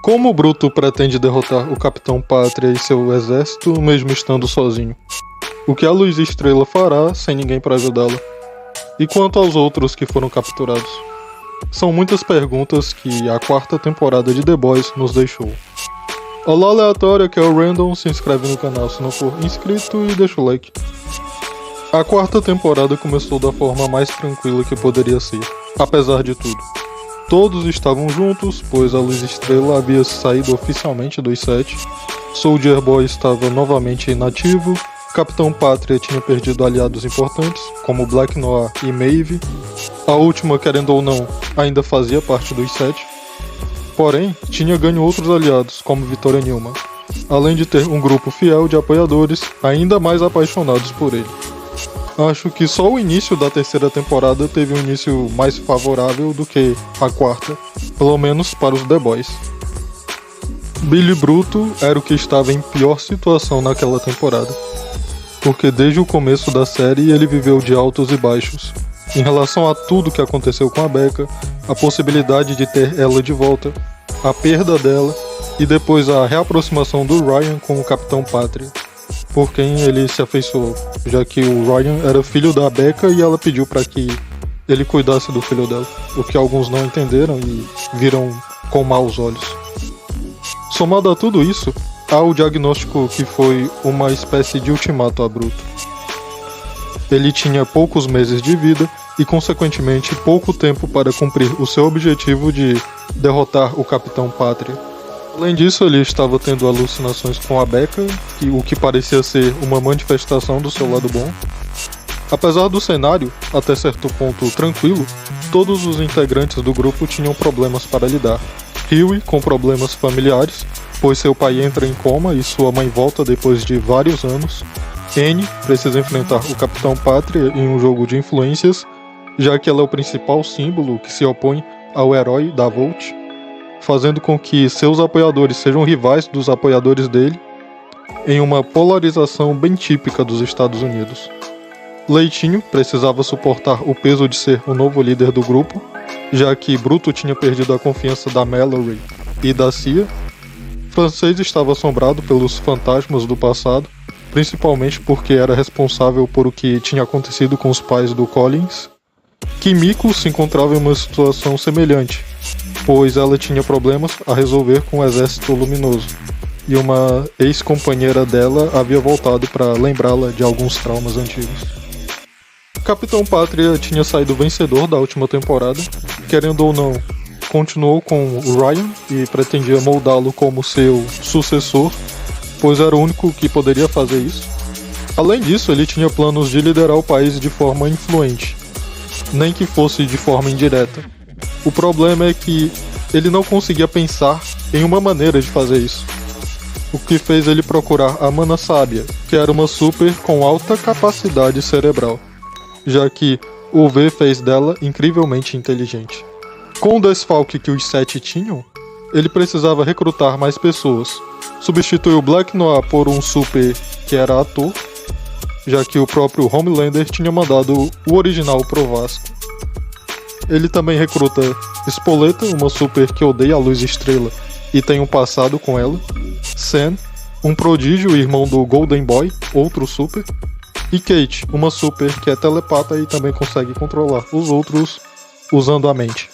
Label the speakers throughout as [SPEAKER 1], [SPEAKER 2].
[SPEAKER 1] Como o Bruto pretende derrotar o Capitão Pátria e seu exército, mesmo estando sozinho? O que a Luz Estrela fará sem ninguém para ajudá-la? E quanto aos outros que foram capturados? São muitas perguntas que a quarta temporada de The Boys nos deixou. Olá aleatório, aqui é o Random, se inscreve no canal se não for inscrito e deixa o like. A quarta temporada começou da forma mais tranquila que poderia ser, apesar de tudo. Todos estavam juntos, pois a Luz Estrela havia saído oficialmente dos sete, Soldier Boy estava novamente inativo, Capitão Pátria tinha perdido aliados importantes, como Black Noir e Maeve, a última, querendo ou não, ainda fazia parte dos sete, porém, tinha ganho outros aliados, como Victoria Newman, além de ter um grupo fiel de apoiadores ainda mais apaixonados por ele. Acho que só o início da terceira temporada teve um início mais favorável do que a quarta, pelo menos para os The Boys. Billy Bruto era o que estava em pior situação naquela temporada, porque desde o começo da série ele viveu de altos e baixos, em relação a tudo que aconteceu com a Becca, a possibilidade de ter ela de volta, a perda dela e depois a reaproximação do Ryan com o Capitão Pátria, por quem ele se afeiçoou, já que o Ryan era filho da Becca e ela pediu para que ele cuidasse do filho dela, o que alguns não entenderam e viram com maus olhos. Somado a tudo isso, há o diagnóstico que foi uma espécie de ultimato a Bruto. Ele tinha poucos meses de vida e, consequentemente, pouco tempo para cumprir o seu objetivo de derrotar o Capitão Pátria. Além disso, ele estava tendo alucinações com a Becca, o que parecia ser uma manifestação do seu lado bom. Apesar do cenário, até certo ponto tranquilo, todos os integrantes do grupo tinham problemas para lidar. Huey com problemas familiares, pois seu pai entra em coma e sua mãe volta depois de vários anos. Annie precisa enfrentar o Capitão Pátria em um jogo de influências, já que ela é o principal símbolo que se opõe ao herói da Volt, fazendo com que seus apoiadores sejam rivais dos apoiadores dele, em uma polarização bem típica dos Estados Unidos. Leitinho precisava suportar o peso de ser o novo líder do grupo, já que Bruto tinha perdido a confiança da Mallory e da Cia. Francês estava assombrado pelos fantasmas do passado, principalmente porque era responsável por o que tinha acontecido com os pais do Collins. Kimiko se encontrava em uma situação semelhante, pois ela tinha problemas a resolver com o Exército Luminoso, e uma ex-companheira dela havia voltado para lembrá-la de alguns traumas antigos. Capitão Pátria tinha saído vencedor da última temporada, querendo ou não, continuou com o Ryan e pretendia moldá-lo como seu sucessor, pois era o único que poderia fazer isso. Além disso, ele tinha planos de liderar o país de forma influente, nem que fosse de forma indireta. O problema é que ele não conseguia pensar em uma maneira de fazer isso, o que fez ele procurar a Mana Sábia, que era uma super com alta capacidade cerebral, já que o V fez dela incrivelmente inteligente. Com o desfalque que os sete tinham, ele precisava recrutar mais pessoas. Substituiu Black Noir por um super que era ator, já que o próprio Homelander tinha mandado o original pro Vasco. Ele também recruta Spoleta, uma super que odeia a Luz Estrela e tem um passado com ela, Sam, um prodígio e irmão do Golden Boy, outro super, e Kate, uma super que é telepata e também consegue controlar os outros usando a mente.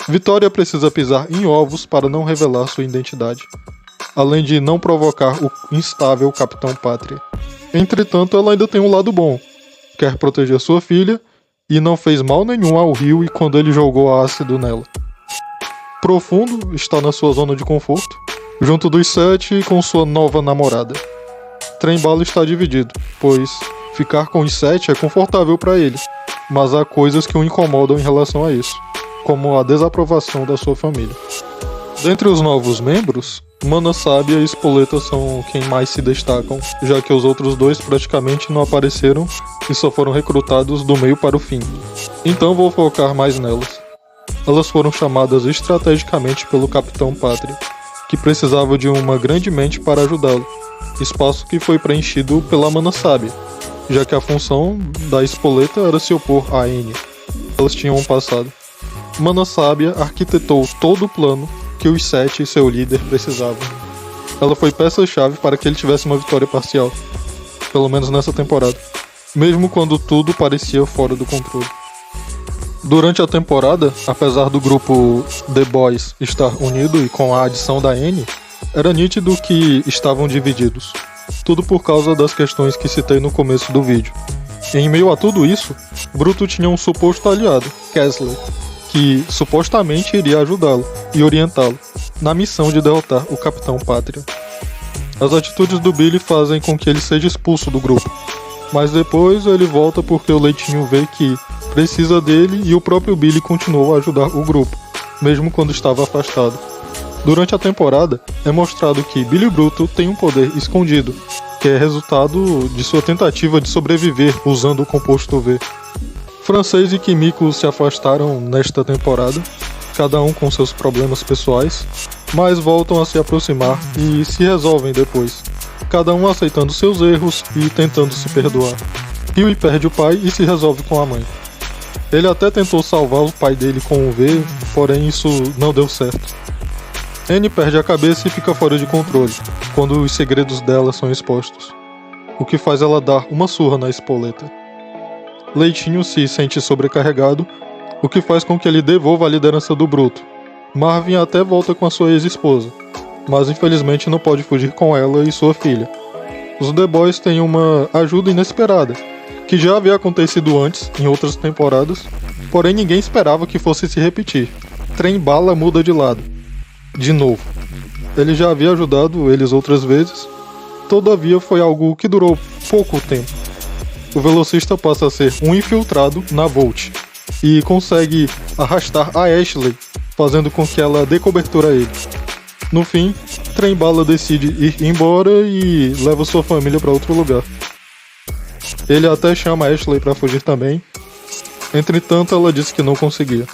[SPEAKER 1] Vitória precisa pisar em ovos para não revelar sua identidade, além de não provocar o instável Capitão Pátria. Entretanto, ela ainda tem um lado bom, quer proteger sua filha e não fez mal nenhum ao Huey quando ele jogou ácido nela. Profundo está na sua zona de conforto, junto dos sete com sua nova namorada. Trem-bala está dividido, pois ficar com os sete é confortável para ele, mas há coisas que o incomodam em relação a isso, como a desaprovação da sua família. Dentre os novos membros, Mana Sábia e Spoleta são quem mais se destacam, já que os outros dois praticamente não apareceram e só foram recrutados do meio para o fim. Então vou focar mais nelas. Elas foram chamadas estrategicamente pelo Capitão Pátria, que precisava de uma grande mente para ajudá-lo, espaço que foi preenchido pela Mana Sábia, já que a função da Spoleta era se opor a Annie. Elas tinham um passado. Mana Sábia arquitetou todo o plano que os 7 e seu líder precisavam. Ela foi peça-chave para que ele tivesse uma vitória parcial, pelo menos nessa temporada, mesmo quando tudo parecia fora do controle. Durante a temporada, apesar do grupo The Boys estar unido e com a adição da Annie, era nítido que estavam divididos. Tudo por causa das questões que citei no começo do vídeo. Em meio a tudo isso, Bruto tinha um suposto aliado, Kessler, que supostamente iria ajudá-lo e orientá-lo na missão de derrotar o Capitão Pátria. As atitudes do Billy fazem com que ele seja expulso do grupo, mas depois ele volta porque o Leitinho vê que precisa dele e o próprio Billy continuou a ajudar o grupo, mesmo quando estava afastado. Durante a temporada, é mostrado que Billy Bruto tem um poder escondido, que é resultado de sua tentativa de sobreviver usando o composto V. Francês e Kimiko se afastaram nesta temporada, cada um com seus problemas pessoais, mas voltam a se aproximar e se resolvem depois, cada um aceitando seus erros e tentando se perdoar. Huey perde o pai e se resolve com a mãe. Ele até tentou salvar o pai dele com o V, porém isso não deu certo. Annie perde a cabeça e fica fora de controle, quando os segredos dela são expostos, o que faz ela dar uma surra na espoleta. Leitinho se sente sobrecarregado, o que faz com que ele devolva a liderança do Bruto. Marvin até volta com a sua ex-esposa, mas infelizmente não pode fugir com ela e sua filha. Os The Boys têm uma ajuda inesperada, que já havia acontecido antes, em outras temporadas, porém ninguém esperava que fosse se repetir. Trem Bala muda de lado. De novo. Ele já havia ajudado eles outras vezes, todavia foi algo que durou pouco tempo. O velocista passa a ser um infiltrado na Volt e consegue arrastar a Ashley, fazendo com que ela dê cobertura a ele. No fim, Trem Bala decide ir embora e leva sua família para outro lugar. Ele até chama a Ashley para fugir também, entretanto ela disse que não conseguia.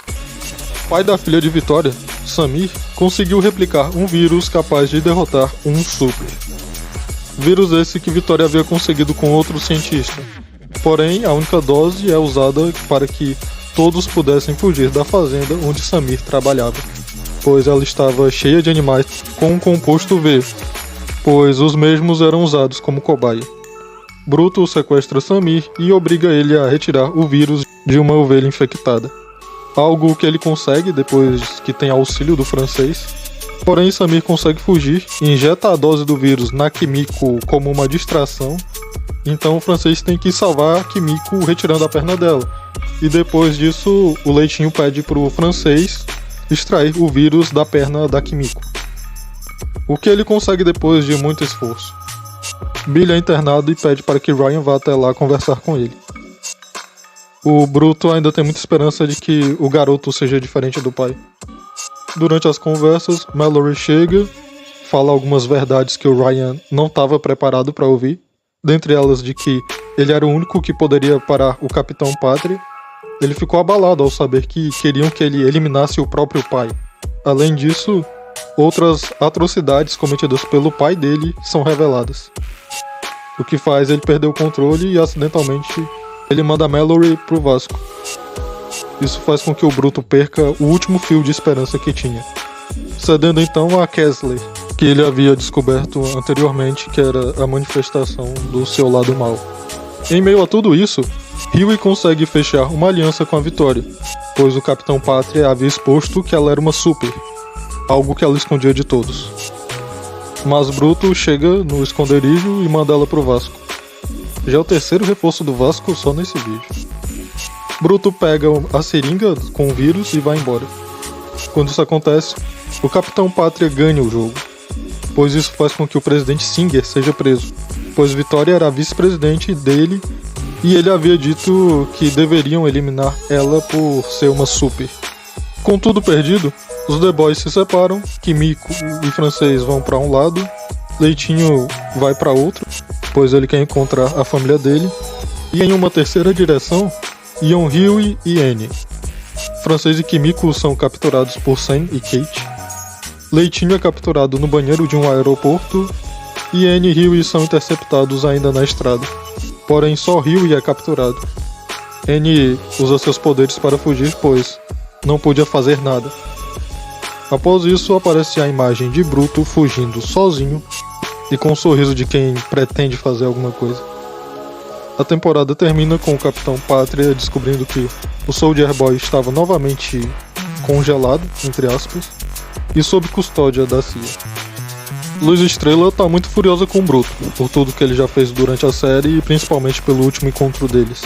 [SPEAKER 1] O pai da filha de Vitória, Samir, conseguiu replicar um vírus capaz de derrotar um super. Vírus esse que Vitória havia conseguido com outro cientista. Porém, a única dose é usada para que todos pudessem fugir da fazenda onde Samir trabalhava, pois ela estava cheia de animais com um composto V, pois os mesmos eram usados como cobaia. Bruto sequestra Samir e obriga ele a retirar o vírus de uma ovelha infectada. Algo que ele consegue depois que tem auxílio do francês. Porém, Samir consegue fugir e injeta a dose do vírus na Kimiko como uma distração. Então o francês tem que salvar a Kimiko retirando a perna dela. E depois disso, o Leitinho pede pro francês extrair o vírus da perna da Kimiko. O que ele consegue depois de muito esforço. Billy é internado e pede para que Ryan vá até lá conversar com ele. O Bruto ainda tem muita esperança de que o garoto seja diferente do pai. Durante as conversas, Mallory chega, fala algumas verdades que o Ryan não estava preparado para ouvir, dentre elas de que ele era o único que poderia parar o Capitão Pátria. Ele ficou abalado ao saber que queriam que ele eliminasse o próprio pai. Além disso, outras atrocidades cometidas pelo pai dele são reveladas, o que faz ele perder o controle e acidentalmente ele manda Mallory pro Vasco. Isso faz com que o Bruto perca o último fio de esperança que tinha, cedendo então a Kessler, que ele havia descoberto anteriormente que era a manifestação do seu lado mau. Em meio a tudo isso, Huey consegue fechar uma aliança com a Vitória, pois o Capitão Pátria havia exposto que ela era uma super, algo que ela escondia de todos. Mas Bruto chega no esconderijo e manda ela pro Vasco. Já é o terceiro reforço do Vasco só nesse vídeo. Bruto pega a seringa com o vírus e vai embora. Quando isso acontece, o Capitão Pátria ganha o jogo, pois isso faz com que o presidente Singer seja preso, pois Vitória era a vice-presidente dele e ele havia dito que deveriam eliminar ela por ser uma super. Com tudo perdido, os The Boys se separam, Kimiko e Francês vão para um lado, Leitinho vai para outro, pois ele quer encontrar a família dele, e em uma terceira direção iam Huey e Annie. Francês e Kimiko são capturados por Sam e Kate. Leitinho é capturado no banheiro de um aeroporto e Annie e Huey são interceptados ainda na estrada. Porém, só Huey é capturado. Annie usa seus poderes para fugir, pois não podia fazer nada. Após isso, aparece a imagem de Bruto fugindo sozinho e com um sorriso de quem pretende fazer alguma coisa. A temporada termina com o Capitão Pátria descobrindo que o Soldier Boy estava novamente congelado, entre aspas, e sob custódia da CIA. Luz Estrela tá muito furiosa com o Bruto, por tudo que ele já fez durante a série e principalmente pelo último encontro deles.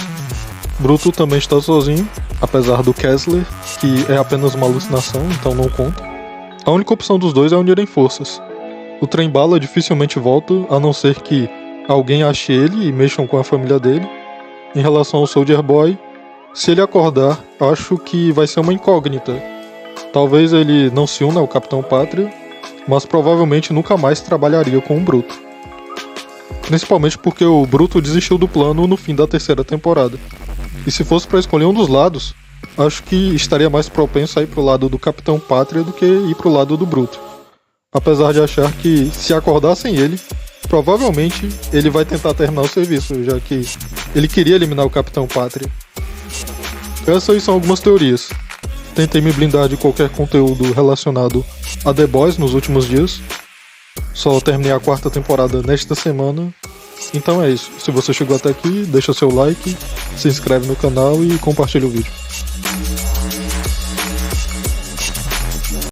[SPEAKER 1] Bruto também está sozinho, apesar do Kessler, que é apenas uma alucinação, então não conta. A única opção dos dois é unirem forças. O Trem-Bala dificilmente volta, a não ser que alguém ache ele e mexam com a família dele. Em relação ao Soldier Boy, se ele acordar, acho que vai ser uma incógnita. Talvez ele não se una ao Capitão Pátria, mas provavelmente nunca mais trabalharia com o Bruto. Principalmente porque o Bruto desistiu do plano no fim da terceira temporada. E se fosse para escolher um dos lados, acho que estaria mais propenso a ir pro lado do Capitão Pátria do que ir pro lado do Bruto. Apesar de achar que, se acordassem ele, provavelmente ele vai tentar terminar o serviço, já que ele queria eliminar o Capitão Pátria. Essas são algumas teorias. Tentei me blindar de qualquer conteúdo relacionado a The Boys nos últimos dias. Só terminei a 4ª temporada nesta semana. Então é isso. Se você chegou até aqui, deixa seu like, se inscreve no canal e compartilha o vídeo.